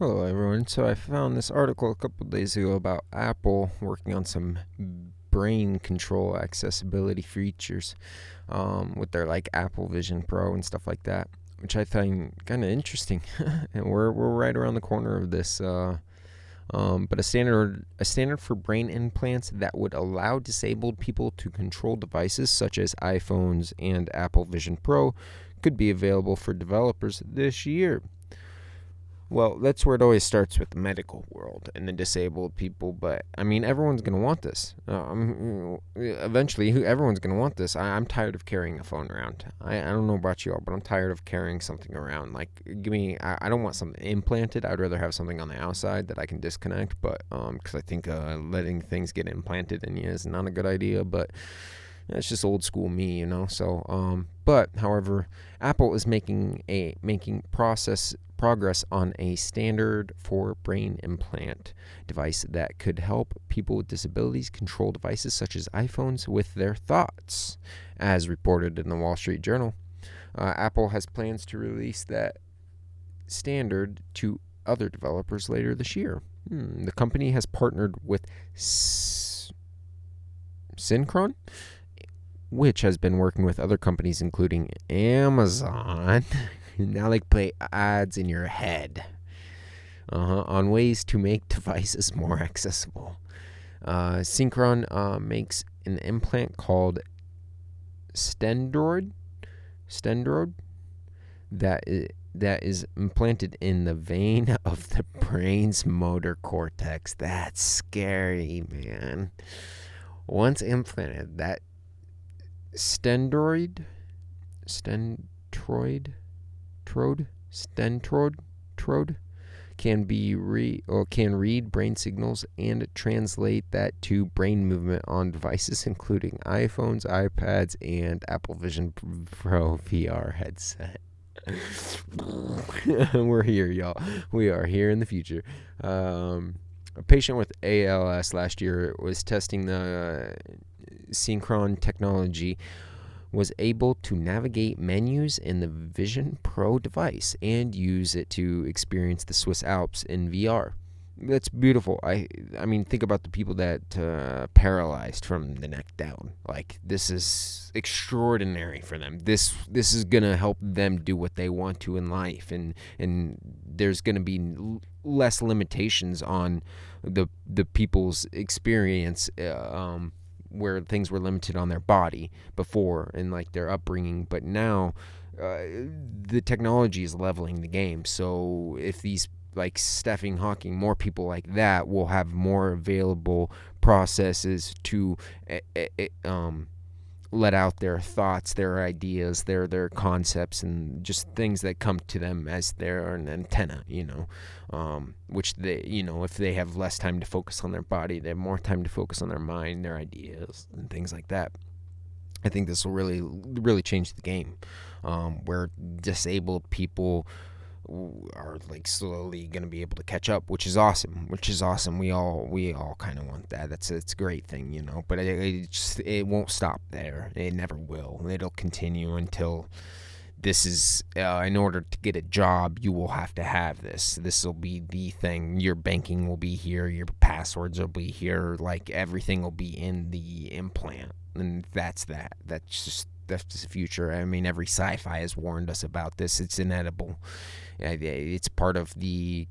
Hello, everyone. So I found this article a couple days ago about Apple working on some brain control accessibility features with their like Apple Vision Pro and stuff like that, which I find kind of interesting. And we're right around the corner of this. But a standard for brain implants that would allow disabled people to control devices such as iPhones and Apple Vision Pro could be available for developers this year. Well, that's where it always starts with the medical world and the disabled people. But I mean, everyone's gonna want this. Eventually, everyone's gonna want this. I'm tired of carrying a phone around. I don't know about you all, but I'm tired of carrying something around. Like, give me. I don't want something implanted. I'd rather have something on the outside that I can disconnect. But because I think letting things get implanted in you is not a good idea. But that's just old school me. So, but however, Apple is making progress on a standard for brain implant device that could help people with disabilities control devices such as iPhones with their thoughts, as reported in the Wall Street Journal. Apple has plans to release that standard to other developers later this year. The company has partnered with Synchron, which has been working with other companies including Amazon. Now they play ads in your head on ways to make devices more accessible. Synchron makes an implant called Stendroid that is implanted in the vein of the brain's motor cortex. That's scary, man. Once implanted, that Stentroid, can read brain signals and translate that to brain movement on devices including iPhones, iPads, and Apple Vision Pro VR headset. We're here, y'all. We are here in the future. A patient with ALS last year was testing the Synchron technology, was able to navigate menus in the Vision Pro device and use it to experience the Swiss Alps in VR. That's beautiful. I mean, think about the people that paralyzed from the neck down. Like, this is extraordinary for them. This is gonna help them do what they want to in life, and there's gonna be less limitations on the people's experience. Where things were limited on their body before and like their upbringing, but now the technology is leveling the game. So if these like Stephen Hawking, more people like that will have more available processes to let out their thoughts, their ideas, their concepts, and just things that come to them as they're an antenna, which they, if they have less time to focus on their body, they have more time to focus on their mind, their ideas, and things like that. I think this will really, really change the game, where disabled people are like slowly going to be able to catch up, which is awesome. We all kind of want that. It's a great thing. But it won't stop there. It never will. It'll continue until this is in order to get a job, you will have to have this. This will be the thing. Your banking will be here, your passwords will be here, like everything will be in the implant. And that's the future. I mean, every sci-fi has warned us about this. It's inedible. It's part of the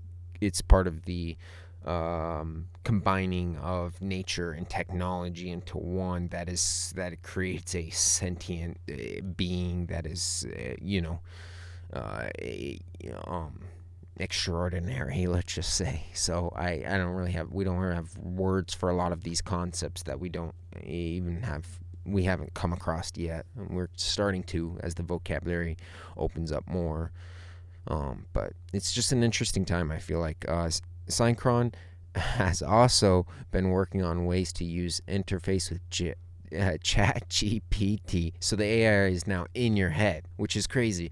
combining of nature and technology into one that creates a sentient being that is uh, extraordinary, let's just say. So I don't really have we don't really have words for a lot of these concepts that we haven't come across yet. We're starting to, as the vocabulary opens up more. But it's just an interesting time, I feel like. Synchron has also been working on ways to use interface with Chat GPT. So the AI is now in your head, which is crazy.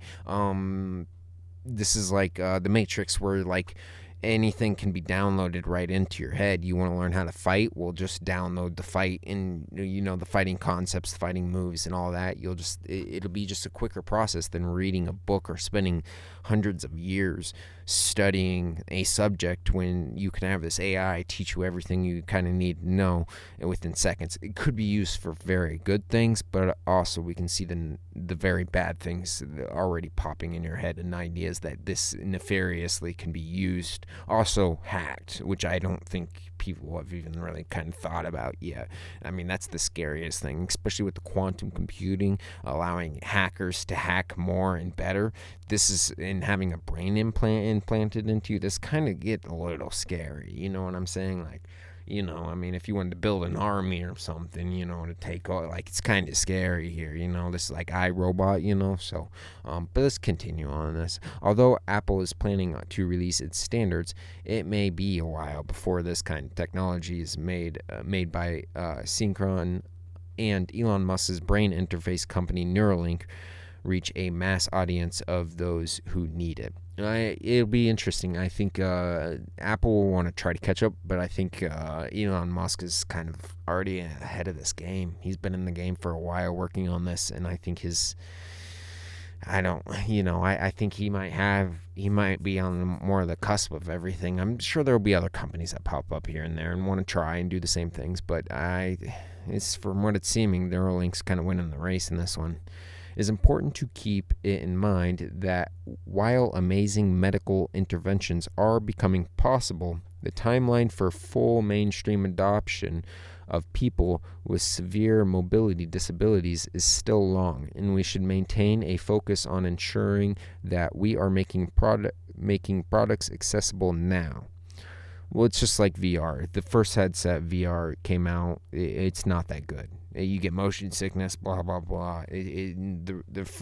This is like the Matrix, where like anything can be downloaded right into your head. You want to learn how to fight? Well, just download the fight and the fighting concepts, the fighting moves, and all that. It'll be just a quicker process than reading a book or spending hundreds of years studying a subject when you can have this AI teach you everything you kind of need to know within seconds. It could be used for very good things, but also we can see the very bad things already popping in your head, and ideas that this nefariously can be used, also hacked, which I don't think people have even really kind of thought about yet. I mean, that's the scariest thing, especially with the quantum computing, allowing hackers to hack more and better. This is in having a brain implanted into you. This kind of get a little scary. You know what I'm saying? Like, I mean, if you wanted to build an army or something, to take all, like, it's kind of scary here, this is like iRobot, so, but let's continue on this. Although Apple is planning to release its standards, it may be a while before this kind of technology is made by Synchron and Elon Musk's brain interface company Neuralink reach a mass audience of those who need it. It'll be interesting. I think Apple will want to try to catch up, but I think Elon Musk is kind of already ahead of this game. He's been in the game for a while working on this, and I think I think he might be on more of the cusp of everything. I'm sure there'll be other companies that pop up here and there and want to try and do the same things, but it's from what it's seeming, Neuralink's kind of winning the race in this one. It's important to keep it in mind that while amazing medical interventions are becoming possible, the timeline for full mainstream adoption of people with severe mobility disabilities is still long, and we should maintain a focus on ensuring that we are making products accessible now. Well, it's just like VR. The first headset VR came out, it's not that good. You get motion sickness, blah blah blah. It's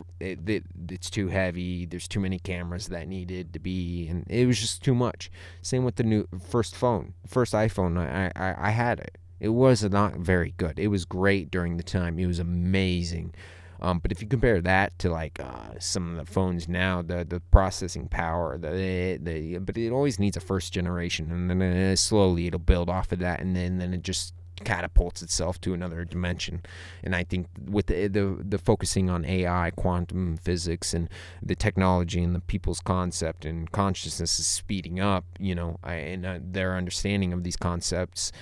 too heavy. There's too many cameras that needed to be, and it was just too much. Same with the first iPhone. I had it. It was not very good. It was great during the time. It was amazing. But if you compare that to like some of the phones now, the processing power, but it always needs a first generation, and then slowly it'll build off of that, and then it just catapults itself to another dimension. And I think with the focusing on AI, quantum physics, and the technology and the people's concept and consciousness is speeding up, their understanding of these concepts,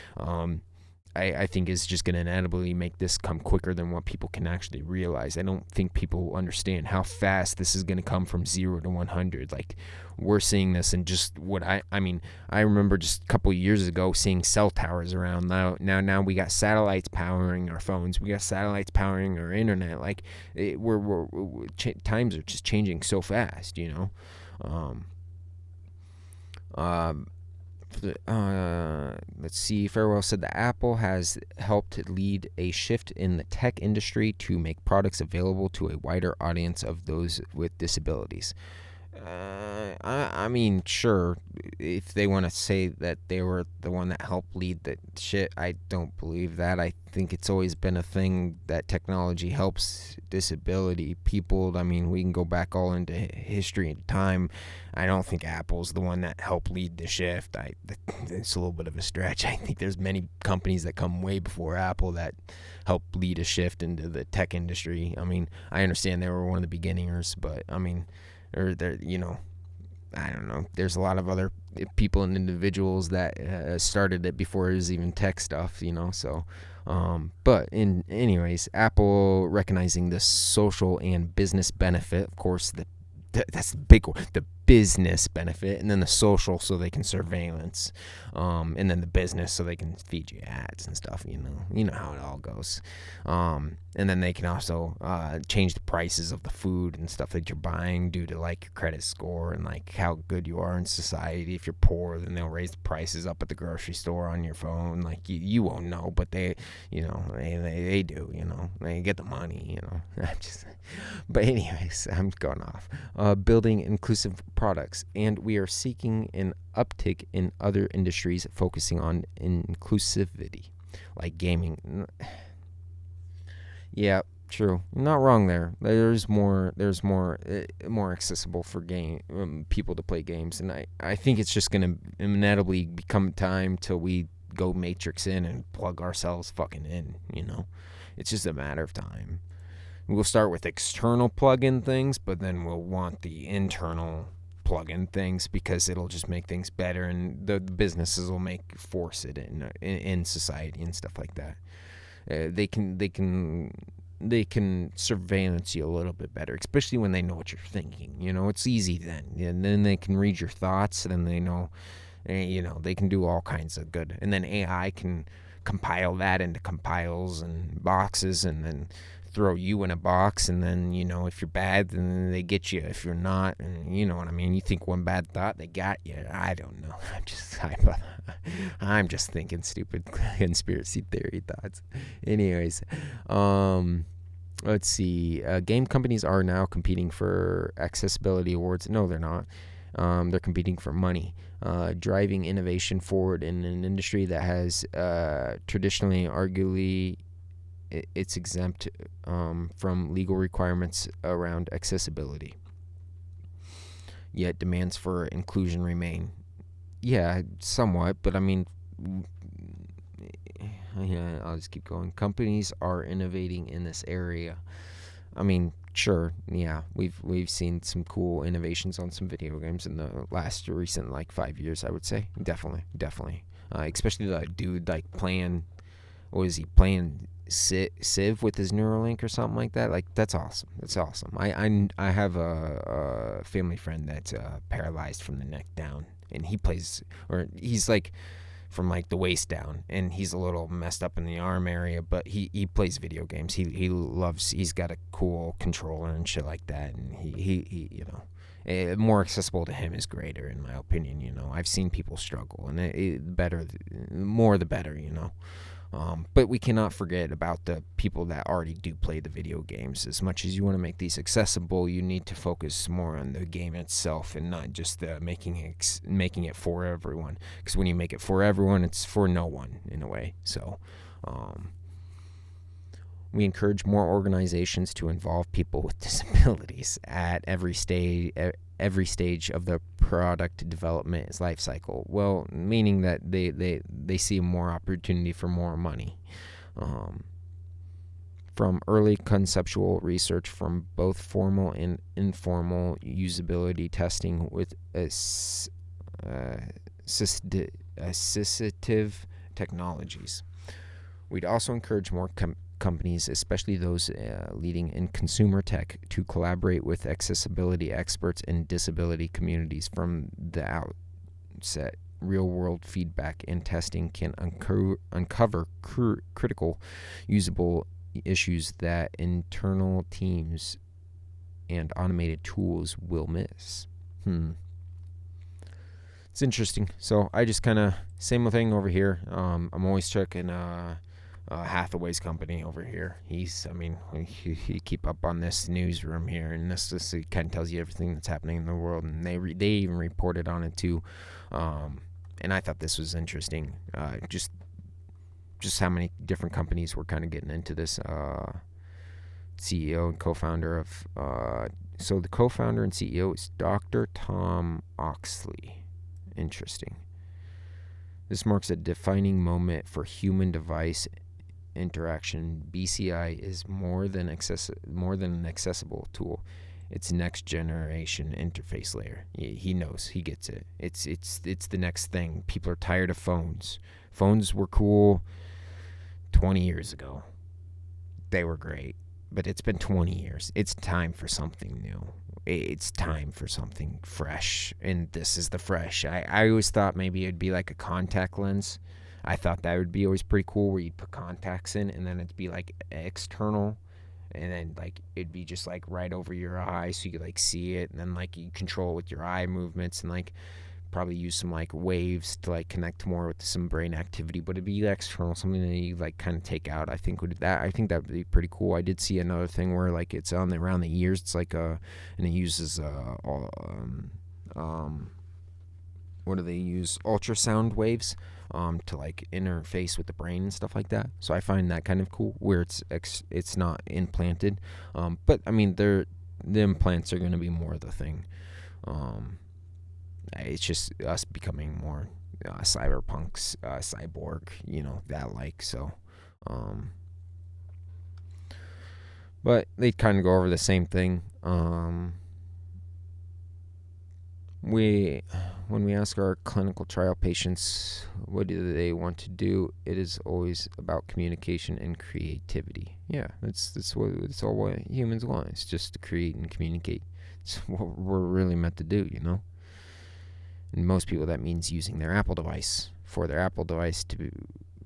I think is just going to inevitably make this come quicker than what people can actually realize. I don't think people understand how fast this is going to come from 0 to 100. Like, we're seeing this in just what I remember just a couple of years ago seeing cell towers around. Now we got satellites powering our phones. We got satellites powering our internet. Like, times are just changing so fast, Let's see. Farewell said that Apple has helped lead a shift in the tech industry to make products available to a wider audience of those with disabilities. I mean, sure, if they want to say that they were the one that helped lead the shit, I don't believe that. I think it's always been a thing that technology helps disability people. I mean, we can go back all into history and time. I don't think Apple's the one that helped lead the shift. It's a little bit of a stretch. I think there's many companies that come way before Apple that helped lead a shift into the tech industry. I mean, I understand they were one of the beginners, but I mean, I don't know. There's a lot of other people and individuals that started it before it was even tech stuff, so. But anyways, Apple recognizing the social and business benefit, of course, that's the big one, the business benefit, and then the social so they can surveillance, and then the business so they can feed you ads and stuff, you know how it all goes, and then they can also change the prices of the food and stuff that you're buying due to like your credit score and like how good you are in society. If you're poor, then they'll raise the prices up at the grocery store on your phone. Like you won't know, but they they do, they get the money, but anyways, I'm going off. Building inclusive products, and we are seeking an uptick in other industries focusing on inclusivity, like gaming. Yeah, true. You're not wrong there. There's more accessible for people to play games, and I think it's just gonna inevitably become time till we go Matrix in and plug ourselves fucking in. It's just a matter of time. We'll start with external plug-in things, but then we'll want the internal plug in things because it'll just make things better, and the businesses will force it in society and stuff like that. They can surveillance you a little bit better, especially when they know what you're thinking. It's easy then, and then they can read your thoughts, and then they know, they can do all kinds of good, and then AI can compile that into compiles and boxes, and then throw you in a box, and then if you're bad, then they get you. If you're not, and you know what I mean. You think one bad thought, they got you. I don't know. I'm just thinking stupid conspiracy theory thoughts. Anyways, let's see. Game companies are now competing for accessibility awards. No, they're not. They're competing for money, driving innovation forward in an industry that has traditionally, arguably, it's exempt from legal requirements around accessibility. Yet demands for inclusion remain. Yeah, somewhat, but I mean, yeah, I'll just keep going. Companies are innovating in this area. I mean, sure, yeah, we've seen some cool innovations on some video games in the recent 5 years. I would say definitely, especially that dude playing. What is he playing? Civ with his Neuralink or something like that. That's awesome. I have a family friend that's paralyzed from the neck down, and he's from the waist down, and he's a little messed up in the arm area, but he plays video games. He's got a cool controller and shit like that, and he more accessible to him is greater, in my opinion. I've seen people struggle, and more the better. But we cannot forget about the people that already do play the video games. As much as you want to make these accessible, you need to focus more on the game itself and not just making it for everyone. Because when you make it for everyone, it's for no one in a way. So we encourage more organizations to involve people with disabilities at every stage of the product development life cycle. Well, meaning that they see more opportunity for more money. From early conceptual research, from both formal and informal usability testing with assistive technologies. We'd also encourage more companies, especially those leading in consumer tech, to collaborate with accessibility experts and disability communities from the outset. Real-world feedback and testing can uncover critical, usable issues that internal teams and automated tools will miss. It's interesting. So I just kind of, same thing over here. I'm always checking Hathaway's company over here. He keep up on this newsroom here, and this kind of tells you everything that's happening in the world, and they even reported on it too. And I thought this was interesting. Just how many different companies were kind of getting into this. CEO and co-founder of so the co-founder and CEO is Dr. Tom Oxley. Interesting. This marks a defining moment for human-device interaction. BCI is more than an accessible tool. It's next generation interface layer. He knows. He gets it. It's the next thing. People are tired of phones. Phones were cool 20 years ago. They were great. But it's been 20 years. It's time for something new. It's time for something fresh, and this is the fresh. I always thought maybe it'd be like a contact lens. I thought that would be always pretty cool, where you'd put contacts in, and then it'd be external, and then it'd be just right over your eye, so you could see it, and then you control it with your eye movements, and probably use some waves to connect more with some brain activity, but it'd be external, something that you kind of take out. I think that would be pretty cool. I did see another thing where it's around the ears. It's and it uses what do they use? Ultrasound waves to interface with the brain and stuff like that. So I find that kind of cool, where it's not implanted, but I mean the implants are going to be more the thing. It's just us becoming more cyberpunks, cyborg, so. But they kind of go over the same thing. we when we ask our clinical trial patients what do they want to do, it is always about communication and creativity. Yeah, that's all what humans want. It's just to create and communicate. It's what we're really meant to do, you know. And most people, that means using their Apple device to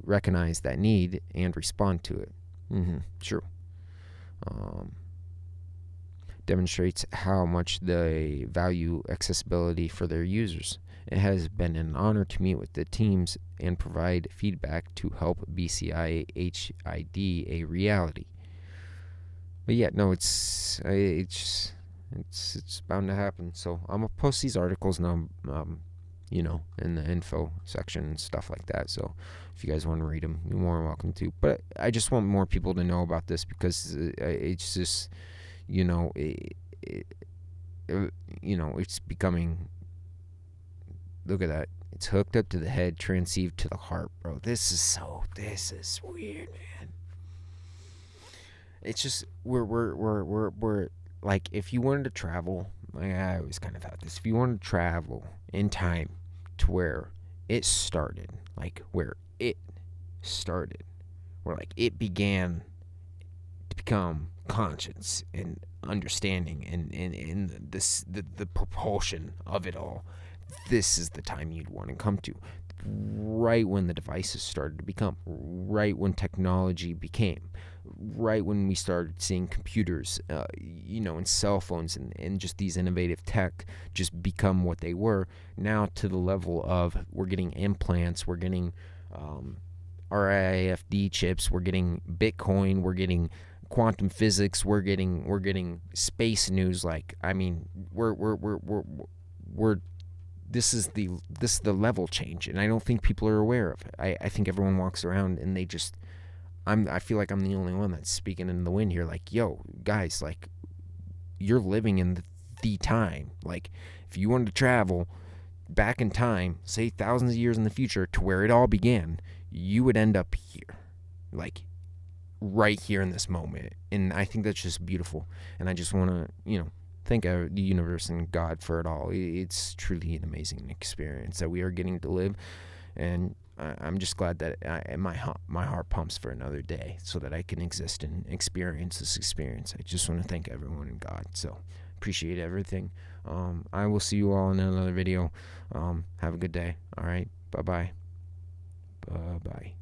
recognize that need and respond to it. True. Um, Demonstrates how much they value accessibility for their users. It has been an honor to meet with the teams and provide feedback to help BCI HID a reality. But yeah, no, it's bound to happen. So I'm gonna post these articles now, in the info section and stuff like that. So if you guys want to read them, you're more than welcome to. But I just want more people to know about this because it's just, it's becoming. Look at that. It's hooked up to the head, transceived to the heart, bro. This is weird, man. It's just we're like, if you wanted to travel, I always kind of thought this. If you wanted to travel in time to where it started, where it began to become conscious and understanding and the propulsion of it all, this is the time you'd want to come to. Right when the devices started to become, right when technology became, right when we started seeing computers, and cell phones and just these innovative tech just become what they were, now to the level of we're getting implants, we're getting RIFD chips, we're getting Bitcoin, we're getting quantum physics, we're getting space news. We're this is the level change, and I don't think people are aware of it. I think everyone walks around and they just, I feel like I'm the only one that's speaking in the wind here. Like, yo, guys, you're living in the time. If you wanted to travel back in time, say thousands of years in the future, to where it all began, you would end up here, right here in this moment. And I think that's just beautiful. And I just want to, thank the universe and God for it all. It's truly an amazing experience that we are getting to live, and I'm just glad that my heart pumps for another day so that I can exist and experience this experience. I just want to thank everyone and God. So appreciate everything. I will see you all in another video. Have a good day. All right. Bye-bye. Bye-bye.